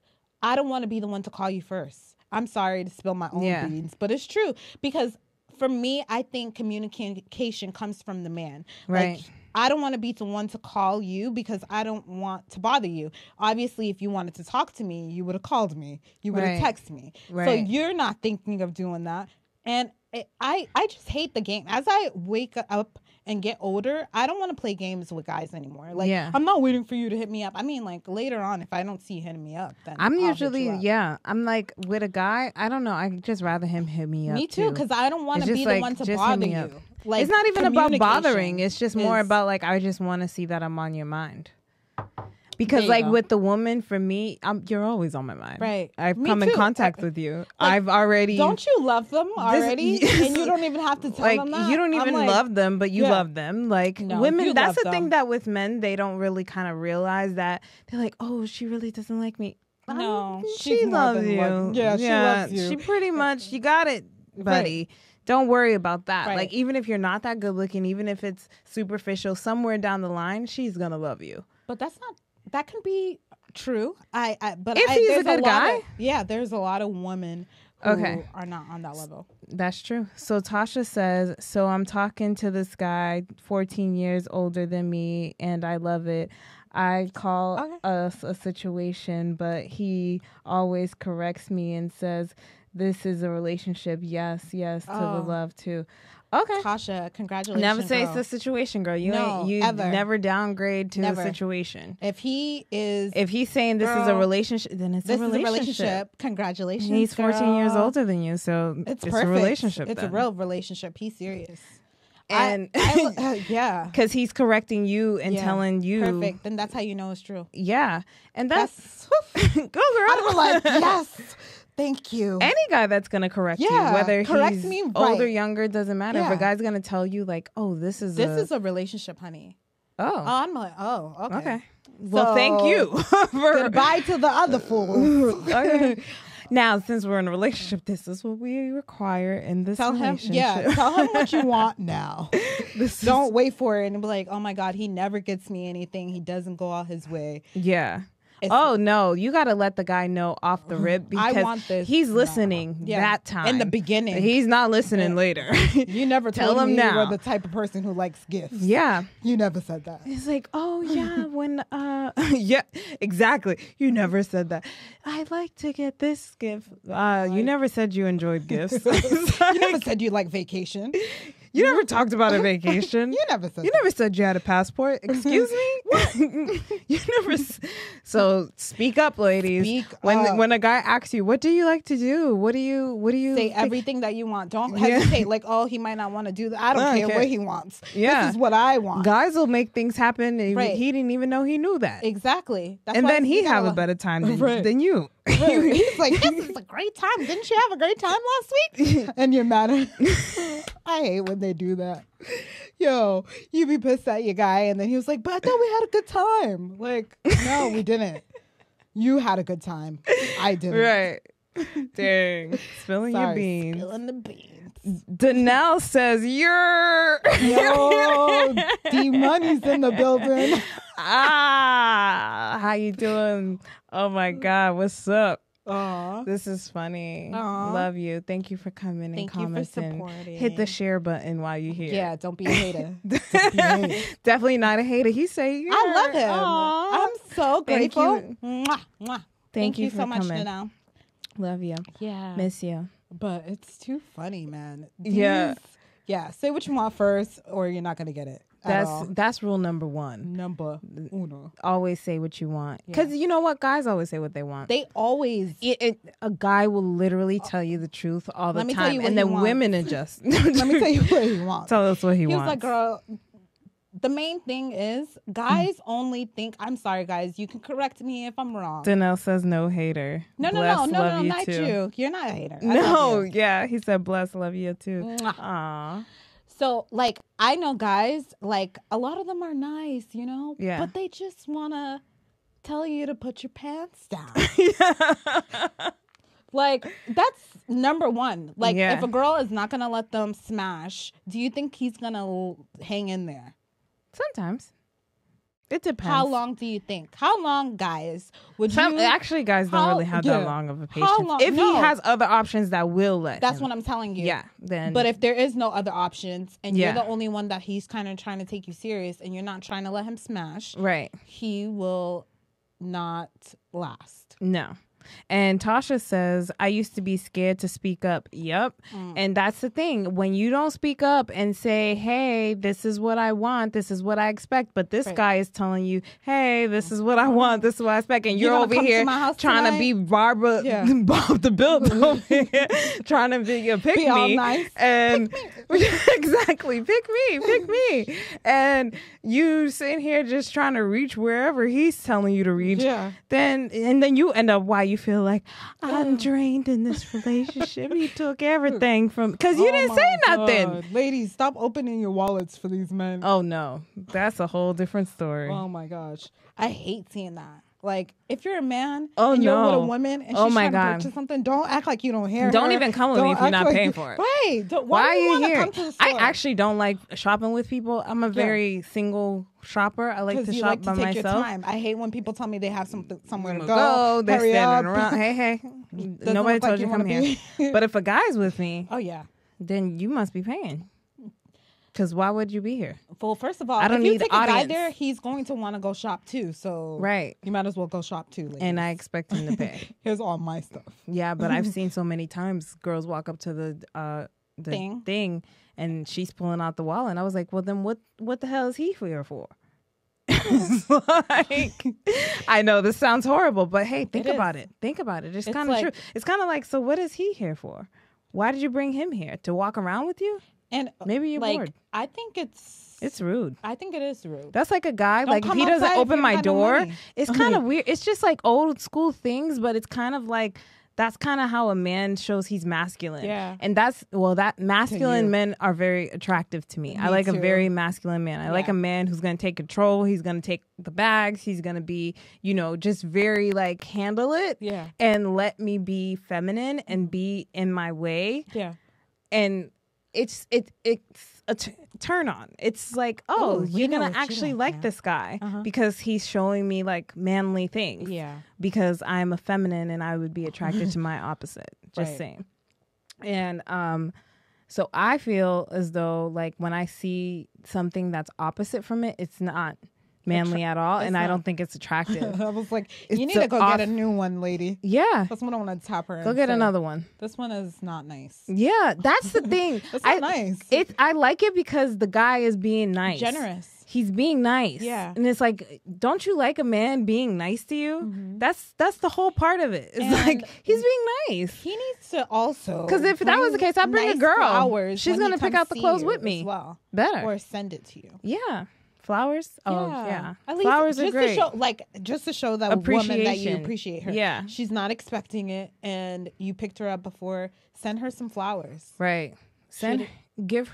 I don't want to be the one to call you first. I'm sorry to spill my own beans, but it's true. Because for me, I think communication comes from the man. Right. Like, I don't want to be the one to call you because I don't want to bother you. Obviously, if you wanted to talk to me, you would have called me. You would have texted me. Right. So you're not thinking of doing that. And I just hate the game. As I wake up and get older, I don't want to play games with guys anymore. Like, I'm not waiting for you to hit me up. I mean, like, later on, if I don't see you hitting me up, then I'm usually, I'm like, with a guy, I don't know. I just rather him hit me up. Me too, because I don't want to be the one to bother you. Like, it's not even about bothering. It's just more about, like, I just want to see that I'm on your mind. Because, like, with the woman, for me, you're always on my mind. Right. I've come in contact with you. Like, I've already... Don't you love them already? And you don't even have to tell them that? You don't even love them, but you love them. Like, women, that's the thing that with men, they don't really kind of realize that. They're like, oh, she really doesn't like me. No. She loves you. She loves you. She pretty much, you got it, buddy. Right. Don't worry about that. Right. Like, even if you're not that good looking, even if it's superficial, somewhere down the line, she's going to love you. But that can be true. But if he's a good guy? There's a lot of women who are not on that level. That's true. So Tasha says, so I'm talking to this guy 14 years older than me, and I love it. I call us a situation, but he always corrects me and says, this is a relationship. Yes, to the love too. Okay. Tasha, congratulations. Never say it's a situation, girl. You never downgrade to a situation. If he's saying this is a relationship, then it's a relationship. Congratulations. He's 14 years older than you, so it's a relationship. It's a real relationship. He's serious. And because he's correcting you and telling you. Perfect. Then that's how you know it's true. Yeah. And that's go girl. I'm like, yes. Thank you. Any guy that's going to correct you, whether he's older, younger, doesn't matter. If a guy's going to tell you, like, oh, this is a relationship, honey. Oh. I'm like, oh, okay. Well, thank you. Goodbye to the other fools. Okay. Now, since we're in a relationship, this is what we require in this relationship. Tell him what you want now. Don't wait for it and be like, oh my God, he never gets me anything. He doesn't go out his way. Yeah. No, you got to let the guy know off the rip because he's listening that time. In the beginning. He's not listening later. You never told him you were the type of person who likes gifts. Yeah. You never said that. It's like, oh yeah, when, yeah, exactly. You never said that. I like to get this gift. You never said you enjoyed gifts. You never said you like vacation. You never talked about a vacation. You never said. You never said you had a passport. Excuse me. What? You never. So speak up, ladies. When a guy asks you, what do you like to do? What do you say? Everything that you want. Don't hesitate. Like, oh, he might not want to do that. I don't care what he wants. This is what I want. Guys will make things happen. Right. He didn't even know he knew that. Exactly. And then he have a better time than you. He's like, this is a great time. Didn't you have a great time last week? And you're mad at I hate when they do that. Yo, you be pissed at your guy, and then he was like, but I thought we had a good time. Like, no, we didn't. You had a good time. I didn't. Right. Dang. Spilling your beans. Spilling the beans. Danelle says, you're... Yo, D-Money's in the building. How you doing? Oh, my God. What's up? Aww. This is funny. Aww. Love you. Thank you for coming and commenting. Thank you for supporting. Hit the share button while you're here. Yeah, don't be a hater. Definitely not a hater. He say, I love him. Aww. I'm so grateful. Thank you. Mwah, mwah. Thank you so much, Janelle. Love you. Yeah. Miss you. But it's too funny, man. Yeah. Say what you want first, or you're not going to get it. That's rule number one. Number uno. Always say what you want. Because you know what? Guys always say what they want. They always. A guy will literally tell you the truth all the time. Tell you what and then women adjust. Let me tell you what he wants. Tell us what he wants. He was like, girl, the main thing is guys only think, I'm sorry, guys. You can correct me if I'm wrong. Danelle says no hater. No, not you. You're not a hater. No, yeah. He said, bless, love you too. Mwah. Aww. So, like, I know guys, like, a lot of them are nice, you know? Yeah. But they just want to tell you to put your pants down. Like, that's number one. Like, if a girl is not going to let them smash, do you think he's going to hang in there? Sometimes. It depends. How long do you think? How long, guys, would you... Actually, guys don't really have that long of a patience. If he has other options that will let That's what I'm telling you. Yeah. Then. But if there is no other options, and you're the only one that he's kind of trying to take you serious, and you're not trying to let him smash, right, he will not last. No. And Tasha says, I used to be scared to speak up. Yep. And that's the thing. When you don't speak up and say, hey, this is what I want, this is what I expect, but this guy is telling you, hey, this is what I want, this is what I expect, and you're over here trying to be Barbara Bob the Builder over here, trying to pick me. All nice. And exactly, pick me. And you sitting here just trying to reach wherever he's telling you to reach. Yeah. Then you end up you feel like I'm drained in this relationship. He took everything from because you didn't say nothing. God. Ladies, stop opening your wallets for these men. Oh no, that's a whole different story. Oh my gosh, I hate seeing that. Like, if you're a man and you're with a woman and she's trying to purchase something, don't act like you don't hear her. Don't even come with me if you're not paying for it. Right. Why are you here? Come to the store? I actually don't like shopping with people. I'm a very single shopper. I like to shop by myself. Your time. I hate when people tell me they have somewhere to go. They're standing around. Hey. Nobody told you to come here. But if a guy's with me, then you must be paying. Because why would you be here? Well, first of all, I don't if you need take audience. a guy there, he's going to want to go shop too. So you might as well go shop too. Ladies. And I expect him to pay. Here's all my stuff. Yeah, but I've seen so many times girls walk up to the thing and she's pulling out the wallet, and I was like, well, then what the hell is he here for? Like, I know this sounds horrible, but hey, think about it. Think about it. It's kind of true. It's kind of like, so what is he here for? Why did you bring him here? To walk around with you? And maybe you're bored. I think it's rude. I think it is rude. That's like a guy. Like, if he doesn't open my door, it's kind of weird. It's just like old school things, but it's kind of like that's kind of how a man shows he's masculine. Yeah. And that masculine men are very attractive to me. I like a very masculine man. I like a man who's going to take control. He's going to take the bags. He's going to be, just very like handle it. Yeah. And let me be feminine and be in my way. Yeah. And it's a turn on. It's like, you're going to actually like this guy because he's showing me like manly things. Yeah. Because I'm a feminine and I would be attracted to my opposite. Just saying. And so I feel as though like when I see something that's opposite from it, it's not manly at all, and I don't think it's attractive. I was like, you need to go get a new one, lady. Yeah. That's what I want to tap her. Go get another one. This one is not nice. Yeah, that's the thing. It's not nice. I like it because the guy is being nice. Generous. He's being nice. Yeah. And it's like, don't you like a man being nice to you? Mm-hmm. That's the whole part of it. It's like, he's being nice. He needs to also. Because if that was the case, I'd bring a girl. She's going to pick out the clothes with me. As well. Better. Or send it to you. Yeah. Flowers? Oh, yeah. At least flowers are great. Just to show that woman that you appreciate her. Yeah. She's not expecting it, and you picked her up before. Send her some flowers. Right. Give.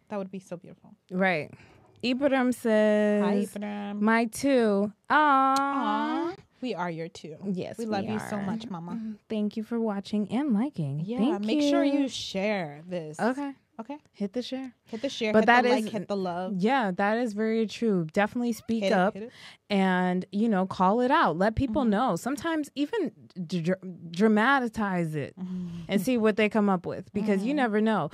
That would be so beautiful. Right. Ibrahim says, hi, Ibrahim. My two. Aww. We are your two. Yes, we love you so much, Mama. Thank you for watching and liking. Yeah, make sure you share this. Okay. Hit the share. But hit that the is, hit the love. Yeah, that is very true. Definitely speak up and, call it out. Let people know. Sometimes even dramatize it and see what they come up with, because you never know.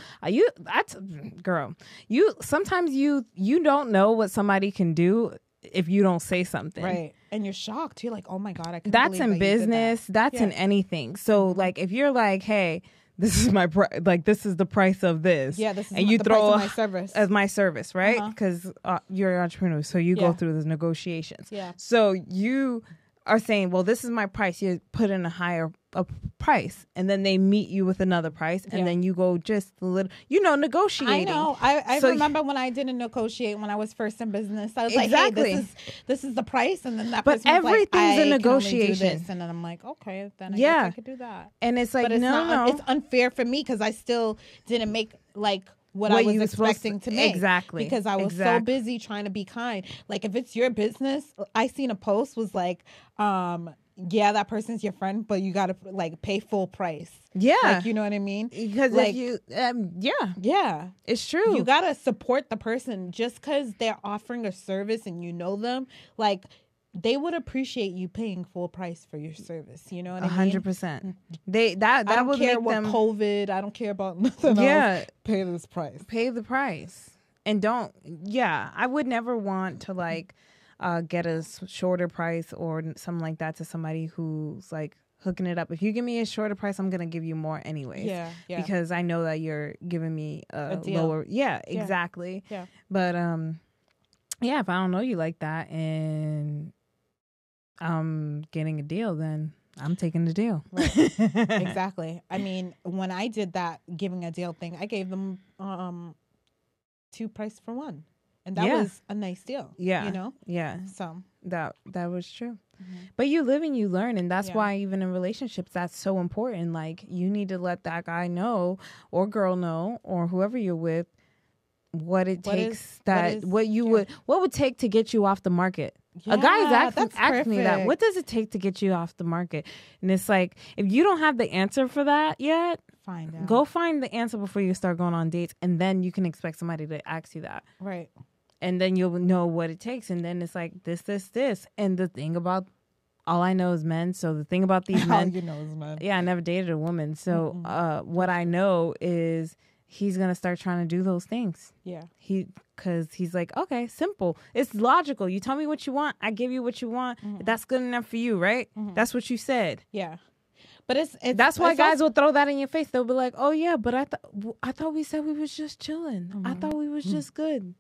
Sometimes you don't know what somebody can do if you don't say something. Right. And you're shocked. You're like, oh my God, I can't That's believe in business. That's in anything. So like if you're like, hey, this is my this is the price of this. Yeah, this is and you the throw price of my service. As my service, right? Because you're an entrepreneur, so you go through those negotiations. Yeah. So you are saying, well, this is my price. You put in a higher price, and then they meet you with another price, and then you go just a little, negotiating. I know. I remember when I didn't negotiate when I was first in business. I was like, hey, this is the price, and then that person was like, everything's a can negotiation. only do this. And then I'm like, okay, then I guess I could do that. And it's like, but it's unfair for me because I still didn't make like what I was expecting to make. Exactly. Because I was so busy trying to be kind. Like if it's your business, I seen a post was like, that person's your friend, but you gotta like pay full price. Yeah, like, you know what I mean? Because like, if you, it's true. You gotta support the person just because they're offering a service and you know them. Like they would appreciate you paying full price for your service. You know what I mean? 100%. That I don't would care make what them COVID. I don't care about nothing else. Pay this price. Pay the price, and don't. Yeah, I would never want to like. Get a shorter price or something like that to somebody who's like hooking it up. If you give me a shorter price, I'm gonna give you more anyways. Yeah. Because I know that you're giving me a deal. lower. Yeah, exactly. Yeah. But if I don't know you like that and I'm getting a deal, then I'm taking the deal. Right. Exactly. I mean, when I did that giving a deal thing, I gave them 2 price for 1. And that was a nice deal. Yeah. Yeah. So that was true. Mm-hmm. But you live and you learn. And that's why even in relationships, that's so important. Like you need to let that guy know or girl know or whoever you're with what it takes what would take to get you off the market. Yeah, a guy is asking me that. What does it take to get you off the market? And it's like, if you don't have the answer for that yet, go find the answer before you start going on dates. And then you can expect somebody to ask you that. Right. And then you'll know what it takes. And then it's like this. And the thing about all I know is men. So the thing about these men. All you know is men. Yeah, I never dated a woman. So what I know is he's going to start trying to do those things. Yeah. Because he's like, okay, simple. It's logical. You tell me what you want. I give you what you want. Mm-hmm. That's good enough for you, right? Mm-hmm. That's what you said. Yeah. But that's why guys will throw that in your face. They'll be like, oh, yeah, but I thought we said we was just chilling. Mm-hmm. I thought we was just good.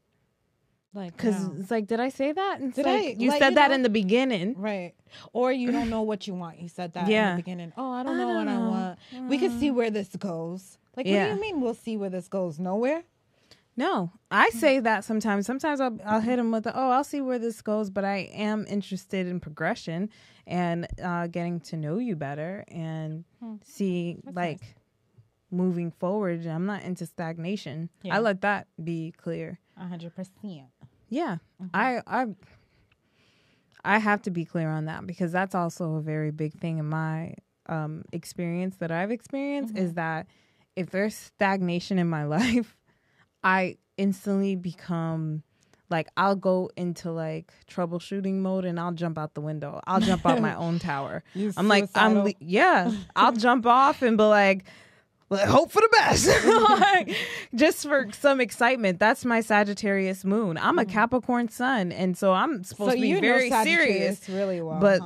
Like, because it's like, did I say that? And you said that in the beginning. Right. Or you don't know what you want. You said that in the beginning. Oh, I don't know what I want. We can see where this goes. Like, what do you mean we'll see where this goes? Nowhere? No. I say that sometimes. Sometimes I'll hit him with I'll see where this goes, but I am interested in progression and getting to know you better and see, like, moving forward. I'm not into stagnation. Yeah. I let that be clear. 100%. Yeah. Mm-hmm. I have to be clear on that because that's also a very big thing in my experience that I've experienced is that if there's stagnation in my life, I instantly become like, I'll go into like troubleshooting mode and I'll jump out the window. I'll jump out my own tower. I'll jump off and be like, hope for the best. Like, just for some excitement. That's my Sagittarius moon. I'm a Capricorn sun, and so I'm supposed to be very serious. Really well, but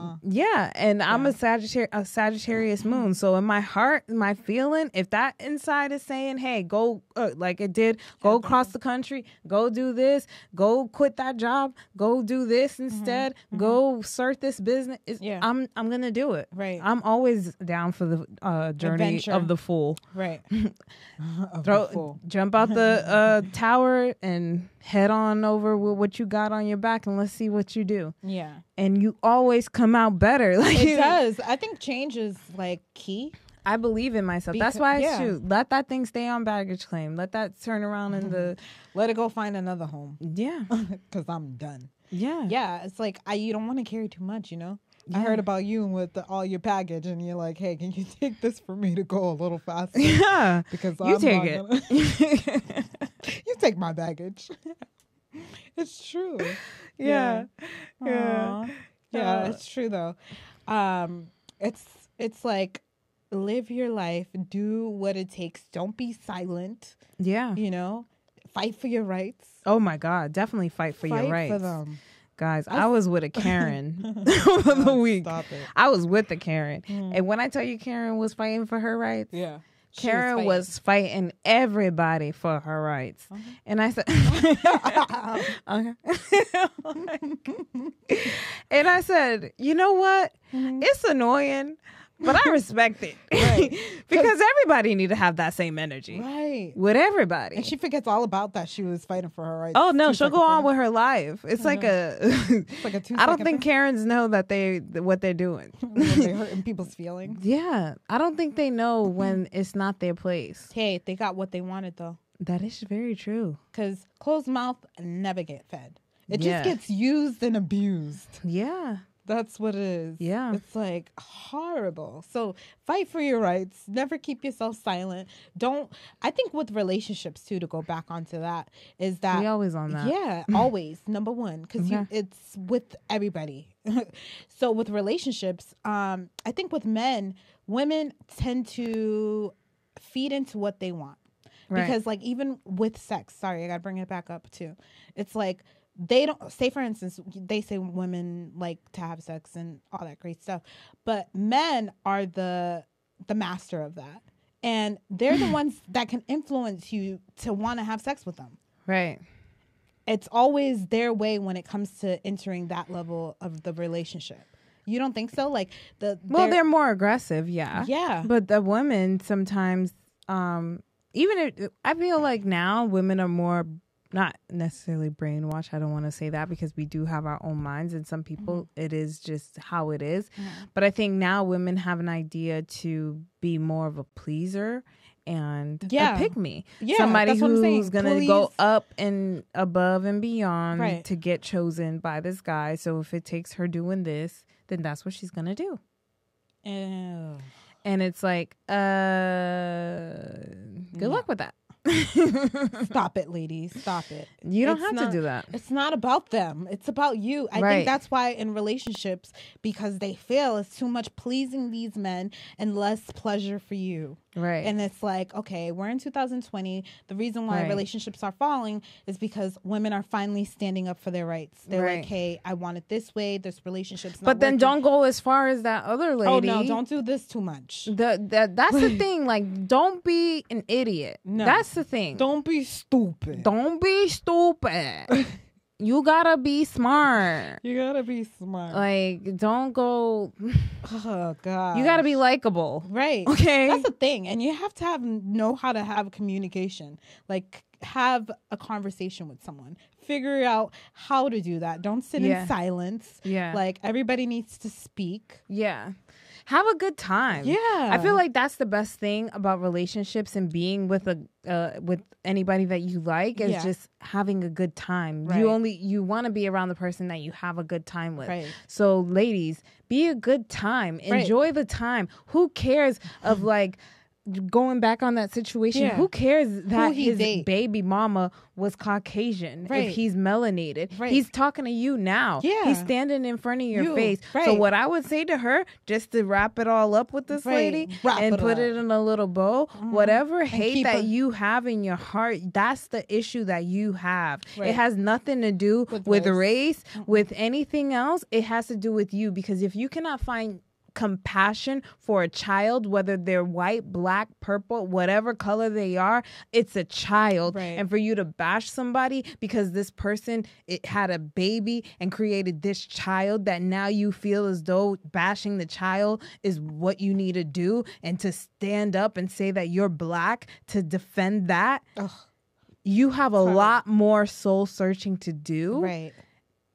and I'm a Sagittarius moon. So in my heart, my feeling, if that inside is saying, "Hey, go," like it did, go across the country, go do this, go quit that job, go do this instead, go start this business. I'm gonna do it. Right. I'm always down for the journey Adventure. of the fool. Right. Jump out the tower and head on over with what you got on your back, and let's see what you do. Yeah. And you always come out better. Like it does. I think change is like key. I believe in myself. That's why I shoot. Let that thing stay on baggage claim. Let that turn around in the. Let it go find another home. Yeah. Because I'm done. Yeah. Yeah. It's like you don't want to carry too much, Yeah. I heard about you with all your baggage, and you're like, "Hey, can you take this for me to go a little faster?" Yeah, because you take it. You take my baggage. It's true. Yeah, yeah, it's true though. It's like live your life, do what it takes. Don't be silent. Yeah, fight for your rights. Oh my God, definitely fight for your rights. For them. Guys, I was with a Karen over the week. Stop it. I was with the Karen. And when I tell you Karen was fighting for her rights, Karen was fighting everybody for her rights. And I said, and I said, you know what? It's annoying, but I respect it. Right. Because everybody need to have that same energy. Right. With everybody. And she forgets all about that she was fighting for her rights. Oh, no. She'll go on with her life. It's like it's like a 2 I don't think Karens know that what they're doing. When they're hurting people's feelings. Yeah. I don't think they know when it's not their place. Hey, they got what they wanted, though. That is very true. Because closed mouth never get fed. It just gets used and abused. Yeah. That's what it is. Yeah. It's like horrible. So fight for your rights. Never keep yourself silent. I think with relationships too, to go back onto that, is that we always on that. Yeah, always. Number one, because it's with everybody. So with relationships, I think with women tend to feed into what they want. Right. Because like even with sex, sorry, I got to bring it back up too. It's like, they don't say, for instance, they say women like to have sex and all that great stuff, but men are the master of that, and they're the ones that can influence you to want to have sex with them. Right. It's always their way when it comes to entering that level of the relationship. You don't think so? Like they're more aggressive, yeah. Yeah. But the women sometimes, I feel like now women are more. Not necessarily brainwashed. I don't want to say that because we do have our own minds, and some people it is just how it is. But I think now women have an idea to be more of a pleaser and a pick me. Yeah, somebody who's gonna go up and above and beyond to get chosen by this guy. So if it takes her doing this, then that's what she's gonna do. Ew. And it's like, good luck with that. Stop it, ladies. Stop it. You don't have to do that. It's not about them. It's about you. I think that's why in relationships, because they fail, it's too much pleasing these men and less pleasure for you. Right. And it's like, okay, we're in 2020. The reason why relationships are falling is because women are finally standing up for their rights. They're like, hey, I want it this way. This relationship's not But then working. don't go as far as that other lady. Oh, no, don't do this too much. That's the thing. Like, don't be an idiot. No. That's the thing. Don't be stupid. Don't be stupid. You gotta be smart. You gotta be smart. Like, don't go. Oh God. You gotta be likable, right? Okay, that's the thing, and you have to know how to have communication. Like, have a conversation with someone. Figure out how to do that. Don't sit in silence. Yeah, like everybody needs to speak. Yeah. Have a good time. Yeah. I feel like that's the best thing about relationships and being with anybody that you like is just having a good time. Right. You want to be around the person that you have a good time with. Right. So ladies, be a good time. Enjoy the time. Who cares of like going back on that situation, who cares that his baby mama was Caucasian if he's melanated? He's talking to you now. He's standing in front of your face. So what I would say to her, just to wrap it all up with this lady and put it in a little bow, whatever hate that you have in your heart, that's the issue that you have. It has nothing to do with race, with anything else. It has to do with you, because if you cannot find compassion for a child, whether they're white, black, purple, whatever color they are, it's a child. And for you to bash somebody because this person had a baby and created this child, that now you feel as though bashing the child is what you need to do, and to stand up and say that you're black to defend that, you have a lot more soul searching to do.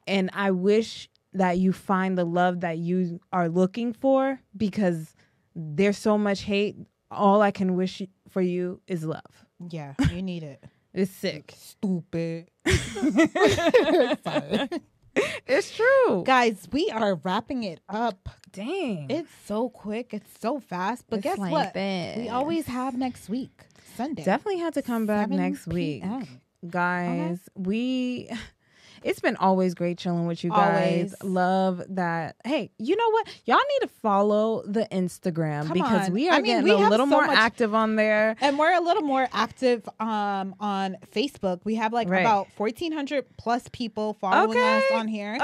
And I wish that you find the love that you are looking for, because there's so much hate. All I can wish for you is love. Yeah, you need it. It's sick. Stupid. It's true. Guys, we are wrapping it up. Dang. It's so quick. It's so fast. But guess what? We always have next week, Sunday. Definitely have to come back next week. Guys, it's been always great chilling with you guys. Love that. Hey, you know what? Y'all need to follow the Instagram, because we are getting a little more active on there. And we're a little more active on Facebook. We have about 1,400 plus people following us on here.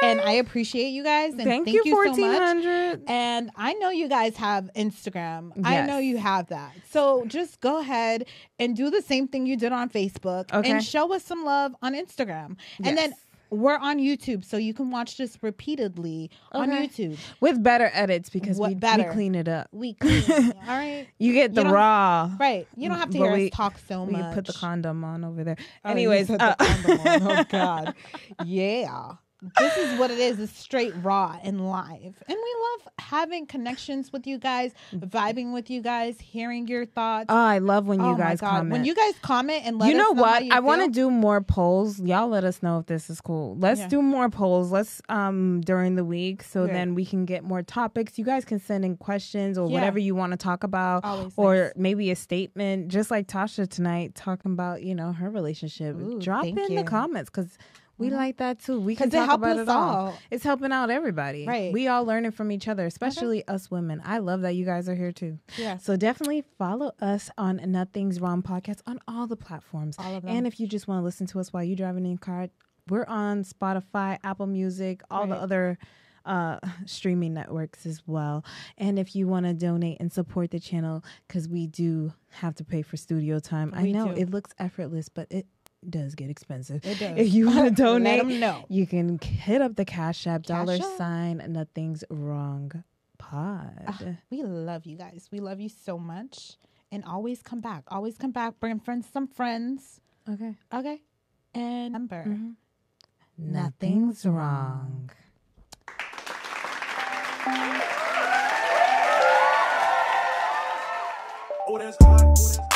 And I appreciate you guys. And thank you 1,400. So much. And I know you guys have Instagram. Yes. I know you have that. So just go ahead and do the same thing you did on Facebook and show us some love on Instagram. And then we're on YouTube, so you can watch this repeatedly on YouTube. With better edits, because we clean it up. We clean it, all right? You get the raw. Right. You don't have to hear us talk so much. We can put the condom on over there. Anyways. The condom on. Oh, God. Yeah. This is what it is. It's straight raw and live. And we love having connections with you guys, vibing with you guys, hearing your thoughts. Oh, I love when you guys comment. When you guys comment and let us know. You know what? I want to do more polls. Y'all let us know if this is cool. Let's do more polls. Let's during the week, so then we can get more topics. You guys can send in questions or whatever you want to talk about. Always or maybe a statement, just like Tasha tonight, talking about, her relationship. Drop in the comments, because we like that too. We can talk about it all. It's helping out everybody. Right. We all learning from each other, especially us women. I love that you guys are here too. Yeah. So definitely follow us on Nothing's Wrong Podcast on all the platforms. All of them. And if you just want to listen to us while you're driving in your car, we're on Spotify, Apple Music, all the other streaming networks as well. And if you want to donate and support the channel, because we do have to pay for studio time. I know it looks effortless, but it does get expensive. It does. If you want to donate, let them know. You can hit up the Cash App, $ Nothing's Wrong Pod. We love you guys. We love you so much. And always come back. Always come back. Bring some friends. Okay. And remember, nothing's wrong. Oh, that's hot.